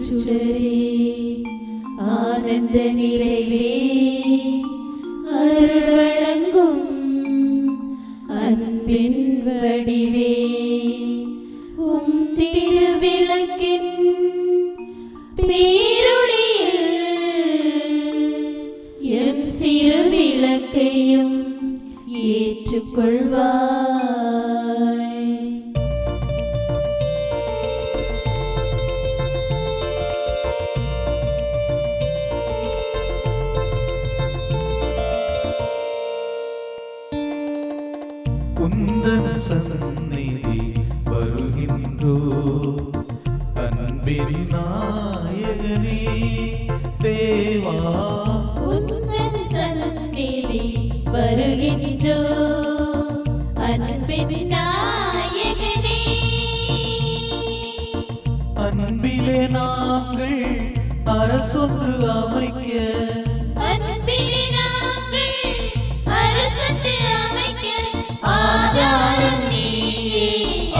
சுடரே ஆனந்த நிறைவே அருள் வழங்கும் அன்பின் வடிவே உம் திருவிளக்கின் பேரொளியில் எம் சிறு விளக்கையும் ஏற்றுக்கொள்வாய். உந்தன சந்நிதி வருகின்றோ அன்பின் நாயகனே தேவா. உந்தன சந்நிதி வருகின்றோ அன்பின் நாயகனே. அன்பிலே நாங்கள் அரசொன்று அமைக்க ஆதாரம் நீயே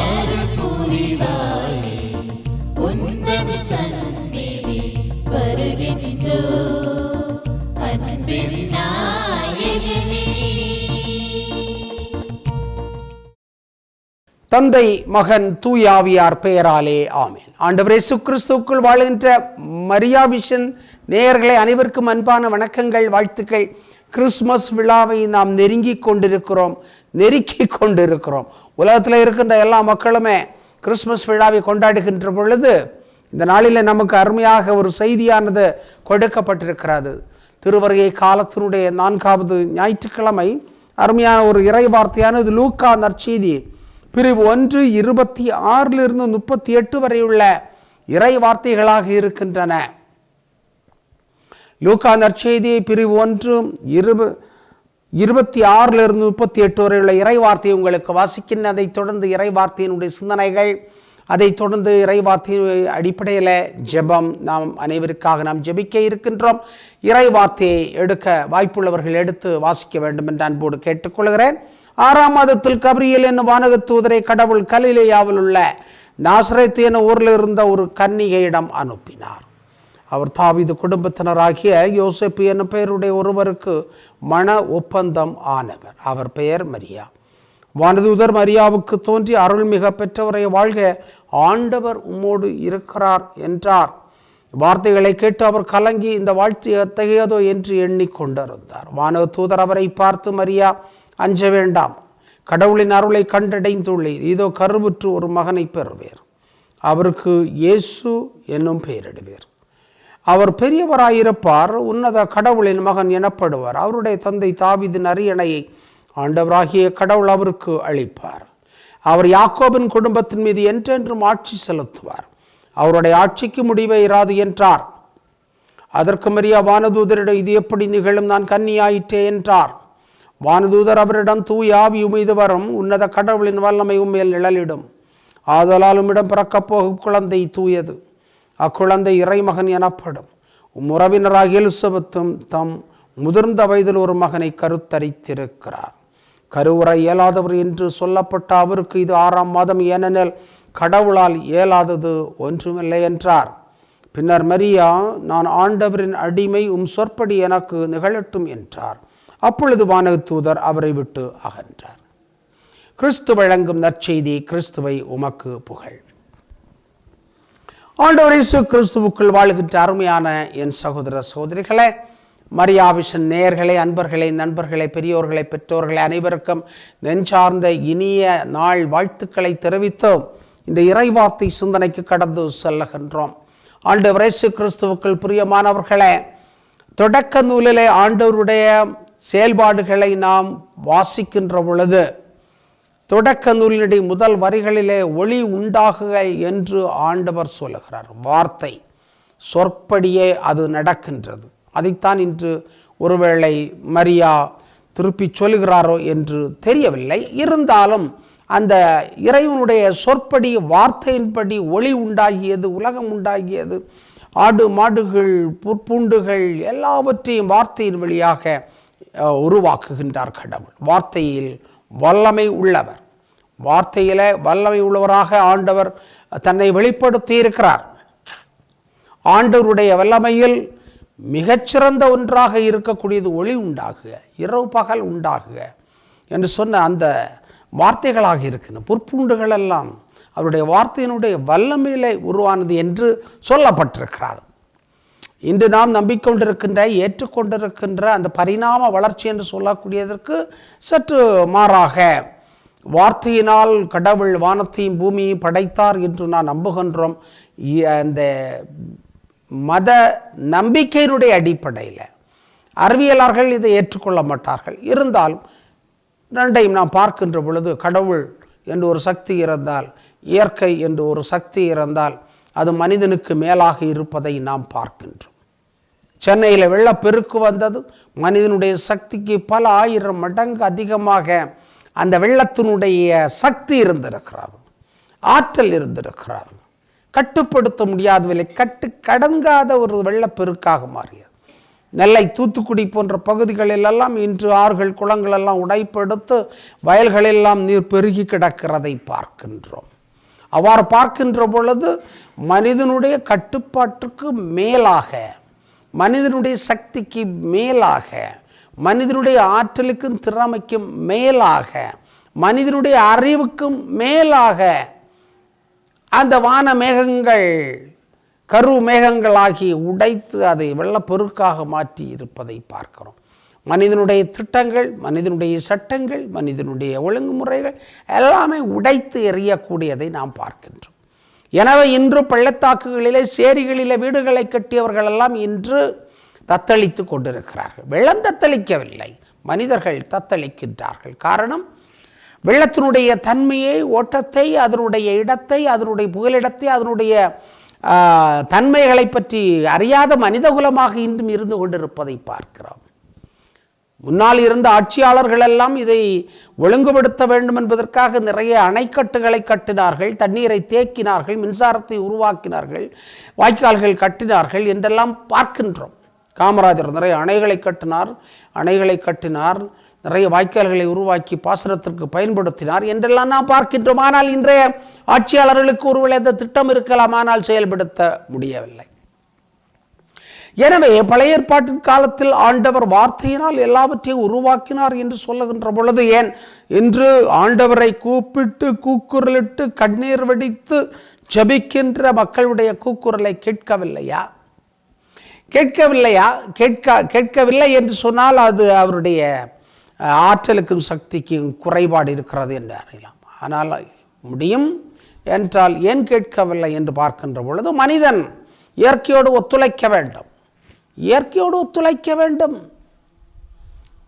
அருள் புரிவாய். உந்தன் சந்நிதி வருகின்றோ அன்பின் நாயகனே. தந்தை மகன் தூயாவியார் பெயராலே ஆமென். ஆண்டவர் இயேசு கிறிஸ்துவுக்குள் வாழ்கின்ற மரியா விஷன் நேயர்களே அனைவருக்கும் அன்பான வணக்கங்கள், வாழ்த்துக்கள். கிறிஸ்மஸ் விழாவை நாம் நெருக்கி கொண்டிருக்கிறோம். உலகத்தில் இருக்கின்ற எல்லா மக்களுமே கிறிஸ்மஸ் விழாவை கொண்டாடுகின்ற பொழுது இந்த நாளில் நமக்கு அருமையாக ஒரு செய்தியானது கொடுக்கப்பட்டிருக்கிறது. திருவருகை காலத்தினுடைய 4வது ஞாயிற்றுக்கிழமை அருமையான ஒரு இறை வார்த்தையானது லூக்கா நற்செய்தி பிரிவு 1:26-38 வரை உள்ள இறை வார்த்தைகளாக இருக்கின்றன. லூக்கா நற்செய்தி பிரிவு 1:26-38 வரை உள்ள இறை வார்த்தையை உங்களுக்கு வாசிக்கின்ற, அதைத் தொடர்ந்து இறை வார்த்தையினுடைய சிந்தனைகள், அதைத் தொடர்ந்து இறை வார்த்தையின் அடிப்படையில் ஜெபம் நாம் அனைவருக்காக நாம் ஜெபிக்க இருக்கின்றோம். இறை வார்த்தையை எடுக்க வாய்ப்புள்ளவர்கள் எடுத்து வாசிக்க வேண்டும் என்று அன்போடு கேட்டுக்கொள்கிறேன். 6ஆம் மாதத்தில் கபிரியேல் என்னும் வானக தூதரை கடவுள் கலிலேயாவில் உள்ள நாசரேத்து என ஊரில் இருந்த ஒரு கன்னிகையிடம் அனுப்பினார். அவர் தாவீது குடும்பத்தினராகிய யோசேப்பு என்னும் பெயருடைய ஒருவருக்கு மன ஒப்பந்தம் ஆனவர். அவர் பெயர் மரியா. வானதூதர் மரியாவுக்கு தோன்றி அருள்மிக பெற்றவரை வாழ்க, ஆண்டவர் உம்மோடு இருக்கிறார் என்றார். வார்த்தைகளை கேட்டு அவர் கலங்கி இந்த வாழ்த்து எத்தகையதோ என்று எண்ணிக்கொண்டிருந்தார். வானக தூதர் அவரை பார்த்து, மரியா அஞ்ச வேண்டாம், கடவுளின் அருளை கண்டடைந்துள்ளீர். இதோ கருவுற்று ஒரு மகனை பெறுவீர், அவருக்கு இயேசு என்னும் பெயரிடுவீர். அவர் பெரியவராயிருப்பார், உன்னத கடவுளின் மகன் எனப்படுவார். அவருடைய தந்தை தாவீதின் அரியணையை ஆண்டவராகிய கடவுள் அவருக்கு அளிப்பார். அவர் யாக்கோபின் குடும்பத்தின் மீது என்றென்றும் ஆட்சி செலுத்துவார், அவருடைய ஆட்சிக்கு முடிவே இராது என்றார். அதற்கு மரியா வானதூதரிடம், இது எப்படி நிகழும், நான் கன்னியாயிற்றே என்றார். வானதூதர் அவரிடம், தூய ஆவி உமீது வரும், உன்னத கடவுளின் வல்லமை உம்மேல் நிழலிடும், ஆதலால் உம்மிடம் பிறக்கப் போகும் குழந்தை தூயது, அக்குழந்தை இறைமகன் எனப்படும். உறவினராகிய எலிசபெத்தும் தம் முதிர்ந்த வயதில் ஒரு மகனை கருத்தரித்திருக்கிறார். கருவுற இயலாதவர் என்று சொல்லப்பட்ட அவருக்கு இது 6ஆம் மாதம், ஏனெனில் கடவுளால் இயலாதது ஒன்றுமில்லை என்றார். பின்னர் மரியா, நான் ஆண்டவரின் அடிமை, சொற்படி எனக்கு நிகழட்டும் என்றார். அப்பொழுது வானக தூதர் அவரை விட்டு அகன்றார். கிறிஸ்து வழங்கும் நற்செய்தி. கிறிஸ்துவை உமக்கு புகழ். ஆண்டவர் இயேசு கிறிஸ்துவுக்குள் வாழ்கின்ற அருமையான என் சகோதர சகோதரிகளே, மரியா விஷன் நேயர்களே, அன்பர்களே, நண்பர்களே, பெரியோர்களே, பெற்றோர்களே, அனைவருக்கும் நெஞ்சார்ந்த இனிய நாள் வாழ்த்துக்களை தெரிவித்தோம். இந்த இறைவார்த்தை சிந்தனைக்கு கடந்து செல்லுகின்றோம். ஆண்டவர் இயேசு கிறிஸ்துவுக்குள் பிரியமானவர்களே, தொடக்க நூலிலே ஆண்டவருடைய செயல்பாடுகளை நாம் வாசிக்கின்ற பொழுது தொடக்க நூலினுடைய முதல் வரிகளிலே ஒளி உண்டாகுக என்று ஆண்டவர் சொல்லுகிறார். வார்த்தை சொற்படியே அது நடக்கின்றது. அதைத்தான் இன்று ஒருவேளை மரியா திருப்பி சொல்லுகிறாரோ என்று தெரியவில்லை. இருந்தாலும் அந்த இறைவனுடைய சொற்படி வார்த்தையின்படி ஒளி உண்டாகியது, உலகம் உண்டாகியது. ஆடு மாடுகள் புற்பூண்டுகள் எல்லாவற்றையும் வார்த்தையின் வழியாக உருவாக்குகின்றார் கடவுள். வார்த்தையில் வல்லமை உள்ளவர், வார்த்தையில வல்லமை உள்ளவராக ஆண்டவர் தன்னை வெளிப்படுத்தி இருக்கிறார். ஆண்டவருடைய வல்லமையில் மிகச்சிறந்த ஒன்றாக இருக்கக்கூடியது ஒளி உண்டாகுக, இரவு பகல் உண்டாகுக என்று சொன்ன அந்த வார்த்தைகளாக இருக்கின்றன. புற்பூண்டுகள் எல்லாம் அவருடைய வார்த்தையினுடைய வல்லமையிலே உருவானது என்று சொல்லப்பட்டிருக்கிறது. இன்று நாம் நம்பிக்கொண்டிருக்கின்ற ஏற்றுக்கொண்டிருக்கின்ற அந்த பரிணாம வளர்ச்சி என்று சொல்லக்கூடியதற்கு சற்று மாறாக வார்த்தையினால் கடவுள் வானத்தையும் பூமியையும் படைத்தார் என்று நான் நம்புகின்றோம். அந்த மத நம்பிக்கையினுடைய அடிப்படையில் அறிவியலாளர்கள் இதை ஏற்றுக்கொள்ள மாட்டார்கள். இருந்தாலும் ரெண்டையும் நாம் பார்க்கின்ற பொழுது கடவுள் என்று ஒரு சக்தி இருந்தால், இயற்கை என்று ஒரு சக்தி இருந்தால், அது மனிதனுக்கு மேலாக இருப்பதை நாம் பார்க்கின்றோம். சென்னையில் வெள்ளப்பெருக்கு வந்தது மனிதனுடைய சக்திக்கு பல ஆயிரம் மடங்கு அதிகமாக அந்த வெள்ளத்தினுடைய சக்தி இருந்திருக்கிறது, ஆற்றல் இருந்திருக்கிறது. கட்டுப்படுத்த முடியாதவில்லை, கடங்காத ஒரு வெள்ளப்பெருக்காக மாறியது. நெல்லை, தூத்துக்குடி போன்ற பகுதிகளிலெல்லாம் இன்று ஆறுகள் குளங்கள் எல்லாம் உடைப்பெடுத்து வயல்களெல்லாம் நீர் பெருகி கிடக்கிறதை பார்க்கின்றோம். அவ்வாறு பார்க்கின்ற பொழுது மனிதனுடைய கட்டுப்பாட்டுக்கு மேலாக, மனிதனுடைய சக்திக்கு மேலாக, மனிதனுடைய ஆற்றலுக்கும் திறமைக்கும் மேலாக, மனிதனுடைய அறிவுக்கும் மேலாக அந்த வான மேகங்கள் கரு மேகங்களாகி உடைத்து அதை வெள்ளப்பெருக்காக மாற்றி இருப்பதை பார்க்கிறோம். மனிதனுடைய திட்டங்கள், மனிதனுடைய சட்டங்கள், மனிதனுடைய ஒழுங்குமுறைகள் எல்லாமே உடைத்து எறியக்கூடியதை நாம் பார்க்கின்றோம். எனவே இன்று பள்ளத்தாக்குகளிலே, சேரிகளிலே வீடுகளை கட்டியவர்கள் எல்லாம் இன்று தத்தளித்து கொண்டிருக்கிறார்கள். வெள்ளம் தத்தளிக்கவில்லை, மனிதர்கள் தத்தளிக்கின்றார்கள். காரணம், வெள்ளத்தினுடைய தன்மையை, ஓட்டத்தை, அதனுடைய இடத்தை, அதனுடைய புகலிடத்தை, அதனுடைய தன்மைகளை பற்றி அறியாத மனிதகுலமாக இன்றும் இருந்து கொண்டிருப்பதை பார்க்கிறோம். முன்னால் இருந்த ஆட்சியாளர்கள் எல்லாம் இதை ஒழுங்குபடுத்த வேண்டும் என்பதற்காக நிறைய அணைக்கட்டுகளை கட்டினார்கள், தண்ணீரை தேக்கினார்கள், மின்சாரத்தை உருவாக்கினார்கள், வாய்க்கால்கள் கட்டினார்கள் என்றெல்லாம் பார்க்கின்றோம். காமராஜர் நிறைய அணைகளை கட்டினார், நிறைய வாய்க்கால்களை உருவாக்கி பாசனத்திற்கு பயன்படுத்தினார் என்றெல்லாம் நாம் பார்க்கின்றோம். ஆனால் இன்றைய ஆட்சியாளர்களுக்கு ஒருவேளை இந்த திட்டம் இருக்கலாம், ஆனால் செயல்படுத்த முடியவில்லை. எனவே பழைய ஏற்பாட்டின் காலத்தில் ஆண்டவர் வார்த்தையினால் எல்லாவற்றையும் உருவாக்கினார் என்று சொல்லுகின்ற பொழுது, ஏன் இன்று ஆண்டவரை கூப்பிட்டு கூக்குரலிட்டு கண்ணீர் வடித்து ஜெபிக்கின்ற மக்களுடைய கூக்குரலை கேட்கவில்லை என்று சொன்னால் அது அவருடைய ஆற்றலுக்கும் சக்திக்கும் குறைபாடு இருக்கிறது என்று அறியலாம். ஆனால் முடியும் என்றால் ஏன் கேட்கவில்லை என்று பார்க்கின்ற பொழுது, மனிதன் இயற்கையோடு ஒத்துழைக்க வேண்டும்.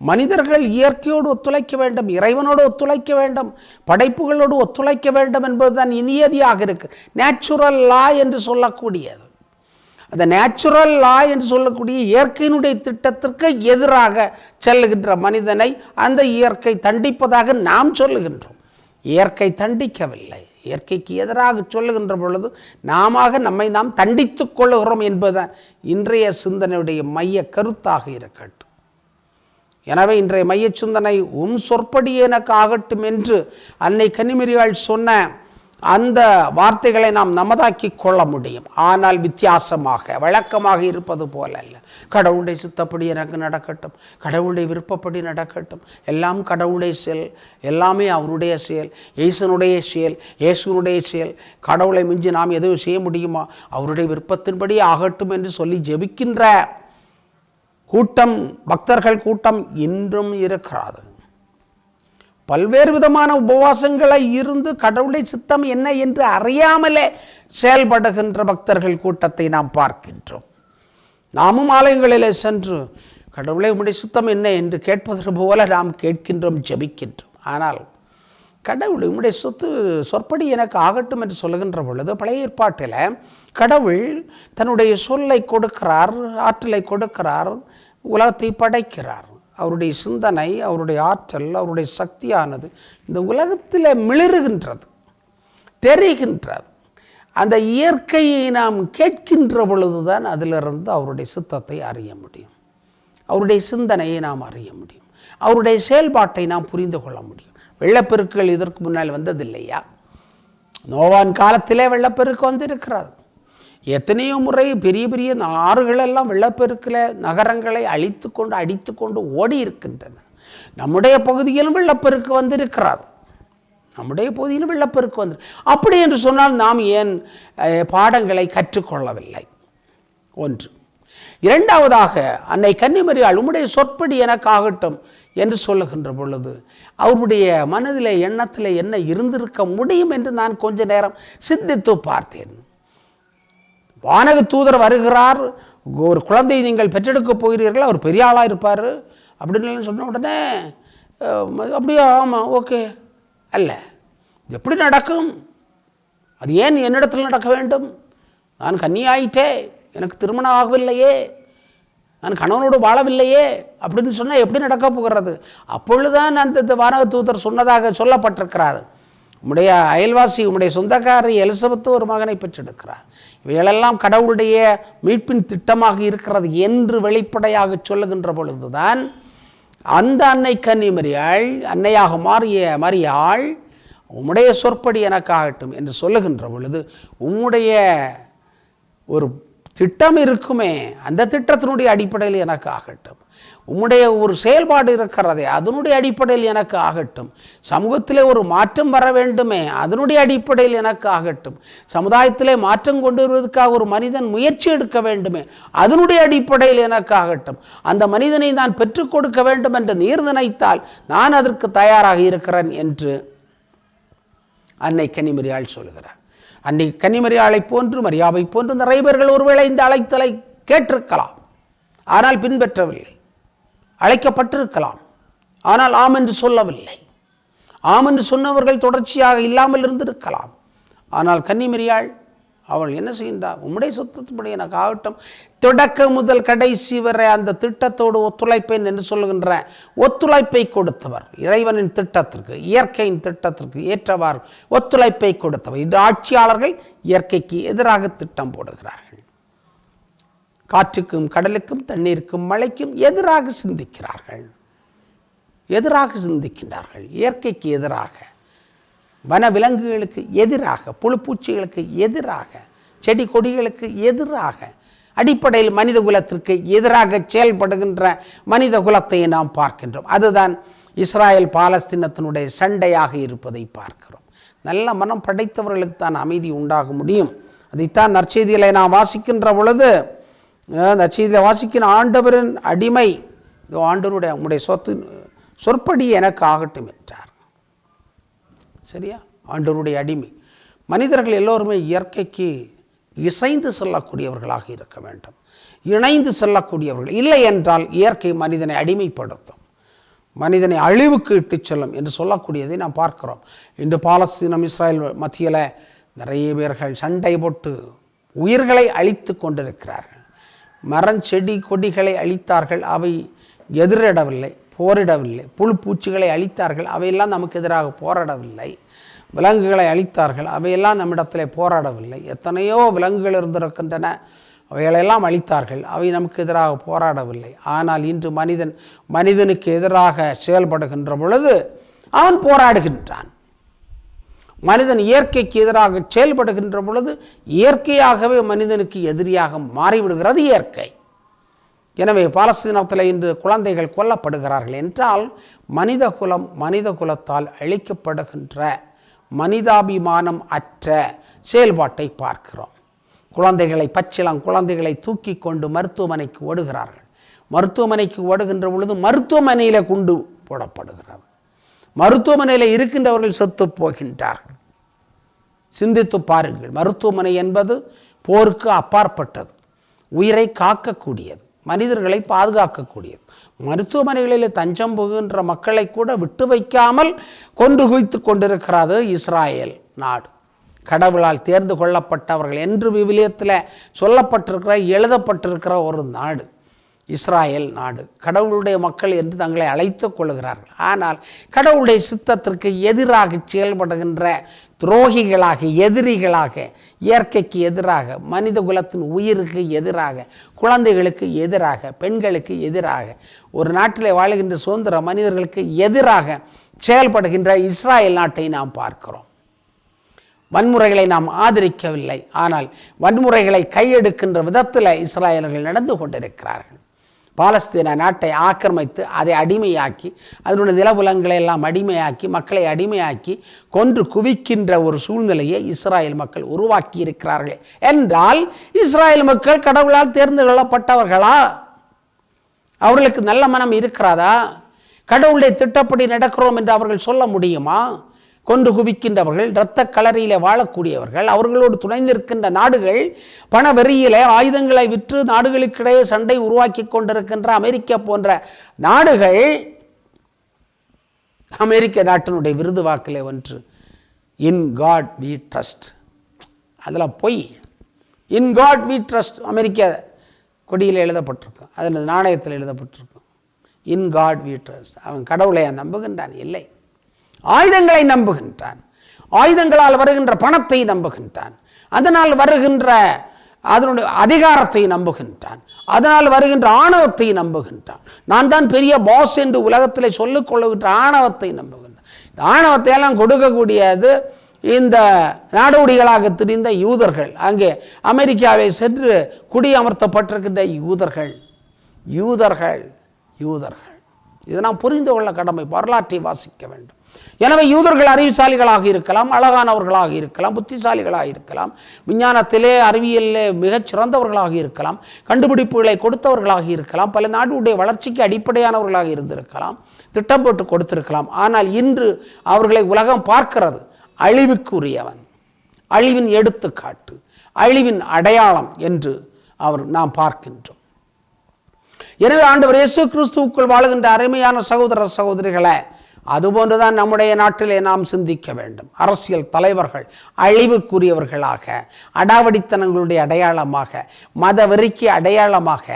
மனிதர்கள் இயற்கையோடு ஒத்துழைக்க வேண்டும், இறைவனோடு ஒத்துழைக்க வேண்டும், படைப்புகளோடு ஒத்துழைக்க வேண்டும் என்பதுதான் நியதியாக இருக்கு. நேச்சுரல் லா என்று சொல்லக்கூடியது, அந்த நேச்சுரல் லா என்று சொல்லக்கூடிய இயற்கையினுடைய திட்டத்திற்கு எதிராக செல்லுகின்ற மனிதனை அந்த இயற்கை தண்டிப்பதாக நாம் சொல்லுகின்றோம். இயற்கை தண்டிக்கவில்லை, இயற்கைக்கு எதிராக சொல்லுகின்ற பொழுது நம்மை நாம் தண்டித்துக் கொள்ளுகிறோம் என்பதுதான் இன்றைய சிந்தனையுடைய மைய கருத்தாக இருக்கட்டும். எனவே இன்றைய மைய சிந்தனை சொற்படி எனக்கு ஆகட்டும் என்று அன்னை கன்னிமரியாள் சொன்ன அந்த வார்த்தைகளை நாம் நமதாக்கி கொள்ள முடியும். ஆனால் வித்தியாசமாக, வழக்கமாக இருப்பது போல அல்ல. கடவுளுடைய சித்தப்படி எனக்கு நடக்கட்டும், கடவுளுடைய விருப்பப்படி நடக்கட்டும், எல்லாம் கடவுளுடைய செயல், எல்லாமே அவருடைய செயல், இயேசுனுடைய செயல், கடவுளை மிஞ்சி நாம் எதுவும் செய்ய முடியுமா, அவருடைய விருப்பத்தின்படி ஆகட்டும் என்று சொல்லி ஜெபிக்கின்ற கூட்டம், பக்தர்கள் கூட்டம் இன்றும் இருக்கிறது. பல்வேறு விதமான உபவாசங்களை இருந்து கடவுளை சித்தம் என்ன என்று அறியாமலே செயல்படுகின்ற பக்தர்கள் கூட்டத்தை நாம் பார்க்கின்றோம். நாமும் ஆலயங்களிலே சென்று கடவுளை உம்முடைய சித்தம் என்ன என்று கேட்பதற்கு போல நாம் கேட்கின்றோம், ஜெபிக்கின்றோம். ஆனால் கடவுள் உம்முடைய சொற்படி எனக்கு ஆகட்டும் என்று சொல்லுகின்ற பொழுது, பழைய ஏற்பாட்டில் கடவுள் தன்னுடைய சொல்லை கொடுக்கிறார், ஆற்றலை கொடுக்கிறார், உலகத்தை படைக்கிறார். அவருடைய சிந்தனை, அவருடைய ஆற்றல், அவருடைய சக்தியானது இந்த உலகத்தில் மிளிருகின்றது, தெரிகின்றது. அந்த இயற்கையை நாம் கேட்கின்ற பொழுதுதான் அதிலிருந்து அவருடைய சித்தத்தை அறிய முடியும், அவருடைய சிந்தனையை நாம் அறிய முடியும், அவருடைய செயல்பாட்டை நாம் புரிந்து கொள்ள முடியும். வெள்ளப்பெருக்குகள் இதற்கு முன்னால் வந்ததில்லையா? நோவான் காலத்திலே வெள்ளப்பெருக்கு வந்திருக்கிறது. எத்தனையோ முறை பெரிய பெரிய ஆறுகளெல்லாம் வெள்ளப்பெருக்கில் நகரங்களை அடித்து கொண்டு ஓடி இருக்கின்றன. நம்முடைய பகுதியிலும் வெள்ளப்பெருக்கு வந்திருக்கிறது. நம்முடைய பகுதியிலும் வெள்ளப்பெருக்கு வந்து அப்படி என்று சொன்னால் நாம் ஏன் பாடங்களை கற்றுக்கொள்ளவில்லை? ஒன்று. இரண்டாவதாக, அன்னை கன்னிமரியாள் உம்முடைய சொற்படி எனக்காகட்டும் என்று சொல்லுகின்ற பொழுது அவருடைய மனதிலே எண்ணத்தில் என்ன இருந்திருக்க முடியும் என்று நான் கொஞ்ச நேரம் சிந்தித்து பார்த்தேன். வானக தூதர் வருகிறார், ஒரு குழந்தையை நீங்கள் பெற்றெடுக்க போகிறீர்கள், அவர் பெரிய ஆளாக இருப்பார் அப்படின்னு சொன்ன உடனே அப்படியா, ஆமாம், ஓகே, அல்ல, இது எப்படி நடக்கும்? அது ஏன் என்னிடத்தில் நடக்க வேண்டும்? நான் கன்னியாயிட்டே, எனக்கு திருமணம் ஆகவில்லையே, நான் கணவனோடு வாழவில்லையே அப்படின்னு சொன்னால் எப்படி நடக்க போகிறது? அப்பொழுதுதான் அந்த வானக தூதர் சொன்னதாக சொல்லப்பட்டிருக்கிறார், உம்முடைய அயல்வாசி உம்முடைய சொந்தக்காரி எலிசபெத்து ஒரு மகனை பெற்றெடுக்கிறார், இவைகளெல்லாம் கடவுளுடைய மீட்பின் திட்டமாக இருக்கிறது என்று வெளிப்படையாக சொல்லுகின்ற பொழுதுதான் அந்த அன்னை கன்னிமரியாள், அன்னையாக மாறிய மரியாள், உம்முடைய சொற்படி எனக்காகட்டும் என்று சொல்லுகின்ற பொழுது உம்முடைய ஒரு திட்டம் இருக்குமே, அந்த திட்டத்தினுடைய அடிப்படையில் எனக்கு ஆகட்டும், உம்முடைய ஒரு செயல்பாடு இருக்கிறதே அதனுடைய அடிப்படையில் எனக்கு ஆகட்டும், சமூகத்திலே ஒரு மாற்றம் வர வேண்டுமே அதனுடைய அடிப்படையில் எனக்கு ஆகட்டும், சமுதாயத்திலே மாற்றம் கொண்டு வருவதற்காக ஒரு மனிதன் முயற்சி எடுக்க வேண்டுமே அதனுடைய அடிப்படையில் எனக்கு ஆகட்டும், அந்த மனிதனை நான் பெற்றுக் கொடுக்க வேண்டும் என்று நீர் நினைத்தால் நான் அதற்கு தயாராக இருக்கிறேன் என்று அன்னை கன்னிமரியாள் சொல்கிறார். அன்னை கன்னிமரியாளை போன்று மரியாவை போன்று நிறைய பேர்கள் ஒருவேளை இந்த அழைத்தலை கேட்டிருக்கலாம், ஆனால் பின்பற்றவில்லை. அழைக்கப்பட்டிருக்கலாம், ஆனால் ஆம் என்று சொல்லவில்லை. ஆம் என்று சொன்னவர்கள் தொடர்ச்சியாக இல்லாமல் இருந்திருக்கலாம். ஆனால் கன்னிமரியாள் அவள் என்ன செய்கின்றார்? உம்முடைய சொத்தப்படி எனக்கு ஆகட்டும், தொடக்க முதல் கடைசி வரை அந்த திட்டத்தோடு ஒத்துழைப்பேன் என்று சொல்லுகின்ற ஒத்துழைப்பை கொடுத்தவர், இறைவனின் திட்டத்திற்கு இயற்கையின் திட்டத்திற்கு ஏற்றவாறு ஒத்துழைப்பை கொடுத்தவர். இந்த ஆட்சியாளர்கள் இயற்கைக்கு எதிராக திட்டம் போடுகிறார்கள், காற்றுக்கும் கடலுக்கும் தண்ணீருக்கும் மழைக்கும் எதிராக சிந்திக்கின்றார்கள், இயற்கைக்கு எதிராக, வன விலங்குகளுக்கு எதிராக, புழுப்பூச்சிகளுக்கு எதிராக, செடி கொடிகளுக்கு எதிராக, அடிப்படையில் மனித குலத்திற்கு எதிராக செயல்படுகின்ற மனித குலத்தை நாம் பார்க்கின்றோம். அதுதான் இஸ்ராயல் பாலஸ்தீனத்தினுடைய சண்டையாக இருப்பதை பார்க்கிறோம். நல்ல மனம் படைத்தவர்களுக்கு தான் அமைதி உண்டாக முடியும். அதைத்தான் நற்செய்திகளை நாம் வாசிக்கின்ற பொழுது, நற்செய்தியில் வாசிக்கின்ற ஆண்டவரின் அடிமை, ஆண்டவருடைய உம்முடைய சொற்படி எனக்கு ஆகட்டும் என்றார். சரியா? ஆண்டவருடைய அடிமை. மனிதர்கள் எல்லோருமே இயற்கைக்கு இசைந்து செல்லக்கூடியவர்களாக இருக்க வேண்டும், இணைந்து செல்லக்கூடியவர்கள். இல்லை என்றால் இயற்கை மனிதனை அடிமைப்படுத்தும், மனிதனை அழிவுக்கு இட்டுச் செல்லும் என்று சொல்லக்கூடியதை நாம் பார்க்கிறோம். இன்று பாலஸ்தீனம் இஸ்ராயல் மத்தியில் நிறைய பேர்கள் சண்டை போட்டு உயிர்களை அழித்து கொண்டிருக்கிறார்கள். மரஞ்செடி கொடிகளை அழித்தார்கள், அவை எதிரிடவில்லை, போரிடவில்லை. புழுப்பூச்சிகளை அழித்தார்கள், அவையெல்லாம் நமக்கு எதிராக போராடவில்லை. விலங்குகளை அழித்தார்கள், அவையெல்லாம் நம்மிடத்தில் போராடவில்லை. எத்தனையோ விலங்குகள் இருந்திருக்கின்றன, அவைகளெல்லாம் அழித்தார்கள், அவை நமக்கு எதிராக போராடவில்லை. ஆனால் இன்று மனிதனுக்கு எதிராக செயல்படுகின்ற பொழுது அவன் போராடுகின்றான். மனிதன் இயற்கைக்கு எதிராக செயல்படுகின்ற பொழுது இயற்கையாகவே மனிதனுக்கு எதிரியாக மாறிவிடுகிறது இயற்கை. எனவே பாலஸ்தீனத்தில் இன்று குழந்தைகள் கொல்லப்படுகிறார்கள் என்றால் மனித குலத்தால் அழிக்கப்படுகின்ற மனிதாபிமானம் அற்ற செயல்பாட்டை பார்க்கிறோம். குழந்தைகளை, பச்சிளம் குழந்தைகளை தூக்கி கொண்டு மருத்துவமனைக்கு ஓடுகிறார்கள். மருத்துவமனைக்கு ஓடுகின்ற பொழுது மருத்துவமனையில் குண்டு போடப்படுகிறார். மருத்துவமனையில் இருக்கின்றவர்கள் செத்து போகின்றார்கள். சிந்தித்து பாருங்கள், மருத்துவமனை என்பது போருக்கு அப்பாற்பட்டது, உயிரை காக்கக்கூடியது, மனிதர்களை பாதுகாக்கக்கூடியது. மருத்துவமனைகளில் தஞ்சம் புகுகின்ற மக்களை கூட விட்டு வைக்காமல் கொண்டு குவித்து கொண்டிருக்கிறது இஸ்ராயல் நாடு. கடவுளால் தேர்ந்து கொள்ளப்பட்டவர்கள் என்று விவிலியத்தில் சொல்லப்பட்டிருக்கிற, எழுதப்பட்டிருக்கிற ஒரு நாடு இஸ்ராயல் நாடு. கடவுளுடைய மக்கள் என்று தங்களை அழைத்து கொள்கிறார்கள். ஆனால் கடவுளுடைய சித்தத்திற்கு எதிராக செயல்படுகின்ற துரோகிகளாக, எதிரிகளாக, இயற்கைக்கு எதிராக, மனித குலத்தின் உயிருக்கு எதிராக, குழந்தைகளுக்கு எதிராக, பெண்களுக்கு எதிராக, ஒரு நாட்டில் வாழுகின்ற சுதந்திர மனிதர்களுக்கு எதிராக செயல்படுகின்ற இஸ்ராயல் நாட்டை நாம் பார்க்கிறோம். வன்முறைகளை நாம் ஆதரிக்கவில்லை. ஆனால் வன்முறைகளை கையெடுக்கின்ற விதத்தில் இஸ்ராயலர்கள் நடந்து கொண்டிருக்கிறார்கள். பாலஸ்தீன நாட்டை ஆக்கிரமித்து அதை அடிமையாக்கி, அதனுடைய நிலபுலங்களை எல்லாம் அடிமையாக்கி, மக்களை அடிமையாக்கி கொன்று குவிக்கின்ற ஒரு சூழ்நிலையை இஸ்ராயல் மக்கள் உருவாக்கி இருக்கிறார்கள் என்றால், இஸ்ராயல் மக்கள் கடவுளால் தேர்ந்து கொள்ளப்பட்டவர்களா? அவர்களுக்கு நல்ல மனம் இருக்கிறதா? கடவுளுடைய திட்டப்படி நடக்கிறோம் என்று அவர்கள் சொல்ல முடியுமா? கொன்று குவிக்கின்றவர்கள், இரத்த களரியிலே வாழக்கூடியவர்கள், அவர்களோடு துணை நிற்கின்ற நாடுகள், பண வெறியிலே ஆயுதங்களை விற்று நாடுகளுக்கிடையே சண்டை உருவாக்கி கொண்டிருக்கின்ற அமெரிக்கா போன்ற நாடுகள், அமெரிக்க நாட்டினுடைய விருது வாக்கிலே ஒன்று, இன் காட் வி ட்ரஸ்ட். அதில் பொய். இன் காட் வி ட்ரஸ்ட் அமெரிக்க கொடியில் எழுதப்பட்டிருக்கும், அதில் நாணயத்தில் எழுதப்பட்டிருக்கும், இன் காட் வி ட்ரஸ்ட். அவன் கடவுளை நம்புகின்றான்? இல்லை, ஆயுதங்களை நம்புகின்றான். ஆயுதங்களால் வருகின்ற பணத்தை நம்புகின்றான். அதனால் வருகின்ற அதனுடைய அதிகாரத்தை நம்புகின்றான். அதனால் வருகின்ற ஆணவத்தை நம்புகின்றான். நான் தான் பெரிய பாஸ் என்று உலகத்தில் சொல்லிக் கொள்ளுகின்ற ஆணவத்தை நம்புகின்றான். இந்த ஆணவத்தை எல்லாம் கொடுக்கக்கூடியது இந்த நாடோடிகளாக திரிந்த யூதர்கள், அங்கே அமெரிக்காவை சென்று குடியமர்த்தப்பட்டிருக்கின்ற யூதர்கள். யூதர்கள் யூதர்கள் இதை நாம் புரிந்து கொள்ள கடமை. வரலாற்றை வாசிக்க வேண்டும். எனவே யூதர்கள் அறிவுசாலிகளாக இருக்கலாம், அழகானவர்களாக இருக்கலாம், புத்திசாலிகளாக இருக்கலாம், விஞ்ஞானத்திலே அறிவியலிலே மிகச் சிறந்தவர்களாக இருக்கலாம், கண்டுபிடிப்புகளை கொடுத்தவர்களாக இருக்கலாம், பல நாடுடைய வளர்ச்சிக்கு அடிப்படையானவர்களாக இருந்திருக்கலாம், திட்டம் போட்டு கொடுத்திருக்கலாம். ஆனால் இன்று அவர்களை உலகம் பார்க்கிறது அழிவுக்குரியவன், அழிவின் எடுத்துக்காட்டு, அழிவின் அடையாளம் என்று நாம் பார்க்கின்றோம். எனவே ஆண்டவர் இயேசு கிறிஸ்துவுக்குள் வாழுகின்ற அருமையான சகோதர சகோதரிகளை, அதுபோன்றுதான் நம்முடைய நாட்டிலே நாம் சிந்திக்க வேண்டும். அரசியல் தலைவர்கள் அழிவுக்குரியவர்களாக, அடாவடித்தனங்களுடைய அடையாளமாக, மத வெறிக்கு அடையாளமாக,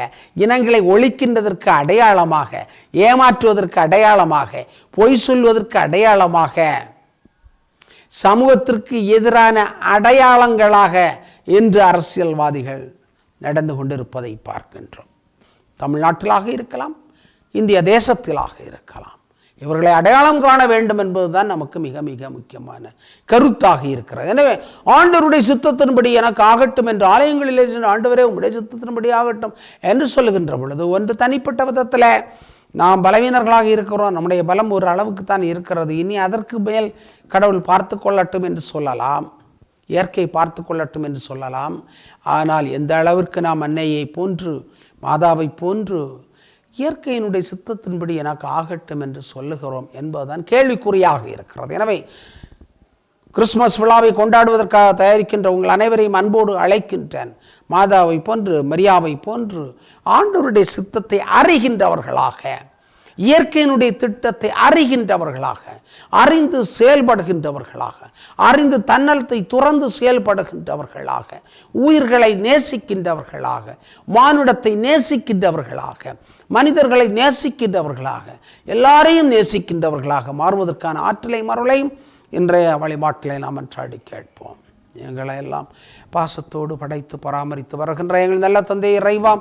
இனங்களை ஒழிக்கின்றதற்கு அடையாளமாக, ஏமாற்றுவதற்கு அடையாளமாக, பொய் சொல்வதற்கு அடையாளமாக, சமூகத்திற்கு எதிரான அடையாளங்களாக இன்று அரசியல்வாதிகள் நடந்து கொண்டிருப்பதை பார்க்கின்றோம். தமிழ்நாட்டிலாக இருக்கலாம், இந்திய தேசத்திலாக இருக்கலாம். இவர்களை அடையாளம் காண வேண்டும் என்பதுதான் நமக்கு மிக மிக முக்கியமான கருத்தாக இருக்கிறது. எனவே ஆண்டவருடைய சித்தத்தின்படி எனக்கு ஆகட்டும் என்று ஆலயங்களிலே ஆண்டவரே உம்முடைய சித்தத்தின்படி ஆகட்டும் என்று சொல்லுகின்ற பொழுது, ஒன்று தனிப்பட்ட விதத்தில் நாம் பலவீனர்களாக இருக்கிறோம், நம்முடைய பலம் ஒரு அளவுக்கு தான் இருக்கிறது, இனி அதற்கு மேல் கடவுள் பார்த்து கொள்ளட்டும் என்று சொல்லலாம், இயற்கை பார்த்து கொள்ளட்டும் என்று சொல்லலாம். ஆனால் எந்த அளவிற்கு நாம் அன்னையை போன்று, மாதாவை போன்று இயற்கையினுடைய சித்தத்தின்படி எனக்கு ஆகட்டும் என்று சொல்லுகிறோம் என்பதுதான் கேள்விக்குறியாக இருக்கிறது. எனவே கிறிஸ்துமஸ் விழாவை கொண்டாடுவதற்காக தயாரிக்கின்ற உங்கள் அனைவரையும் அன்போடு அழைக்கின்றேன். மாதாவை போன்று, மரியாவை போன்று ஆண்டவருடைய சித்தத்தை அறிகின்றவர்களாக, இயற்கையினுடைய திட்டத்தை அறிகின்றவர்களாக, அறிந்து செயல்படுகின்றவர்களாக, அறிந்து தன்னலத்தை துறந்து செயல்படுகின்றவர்களாக, உயிர்களை நேசிக்கின்றவர்களாக, மானுடத்தை நேசிக்கின்றவர்களாக, மனிதர்களை நேசிக்கின்றவர்களாக, எல்லாரையும் நேசிக்கின்றவர்களாக மாறுவதற்கான ஆற்றலை மருளையும் இன்றைய வழிபாட்டிலே நாம் அன்றாடி கேட்போம். எங்களை எல்லாம் பாசத்தோடு படைத்து பராமரித்து வருகின்ற எங்கள் நல்ல தந்தை இறைவா,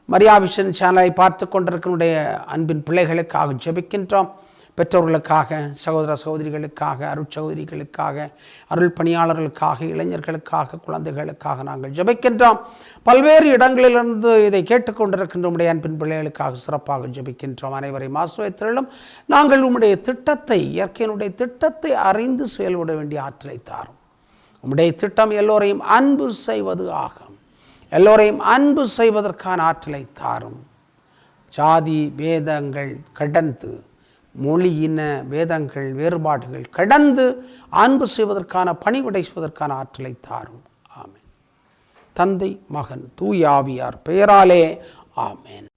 மரியா விஷன் சேனலை பார்த்து கொண்டிருக்கிற அன்பின் பிள்ளைகளுக்காக ஜெபிக்கின்றோம். பெற்றோர்களுக்காக, சகோதர சகோதரிகளுக்காக, அருட்சகோதரிகளுக்காக, அருள் பணியாளர்களுக்காக, இளைஞர்களுக்காக, குழந்தைகளுக்காக நாங்கள் ஜெபிக்கின்றோம். பல்வேறு இடங்களிலிருந்து இதை கேட்டுக்கொண்டிருக்கின்ற உடைய அன்பின் பிள்ளைகளுக்காக சிறப்பாக ஜெபிக்கின்றோம். அனைவரையும் ஆசீர்வதித்தருளும். நாங்கள் உம்முடைய திட்டத்தை, இயற்கையினுடைய திட்டத்தை அறிந்து செயல்பட வேண்டிய ஆற்றலை தாரும். உம்முடைய திட்டம் எல்லோரையும் அன்பு செய்வது ஆகும். எல்லோரையும் அன்பு செய்வதற்கான ஆற்றலை தாரும். ஜாதி வேதங்கள் கடந்து, மொழி இன வேதங்கள் வேறுபாடுகள் கடந்து அன்பு செய்வதற்கான, பணிவிடை செய்வதற்கான ஆற்றலை தாரும். ஆமென். தந்தை, மகன், தூய ஆவியார் பெயராலே ஆமென்.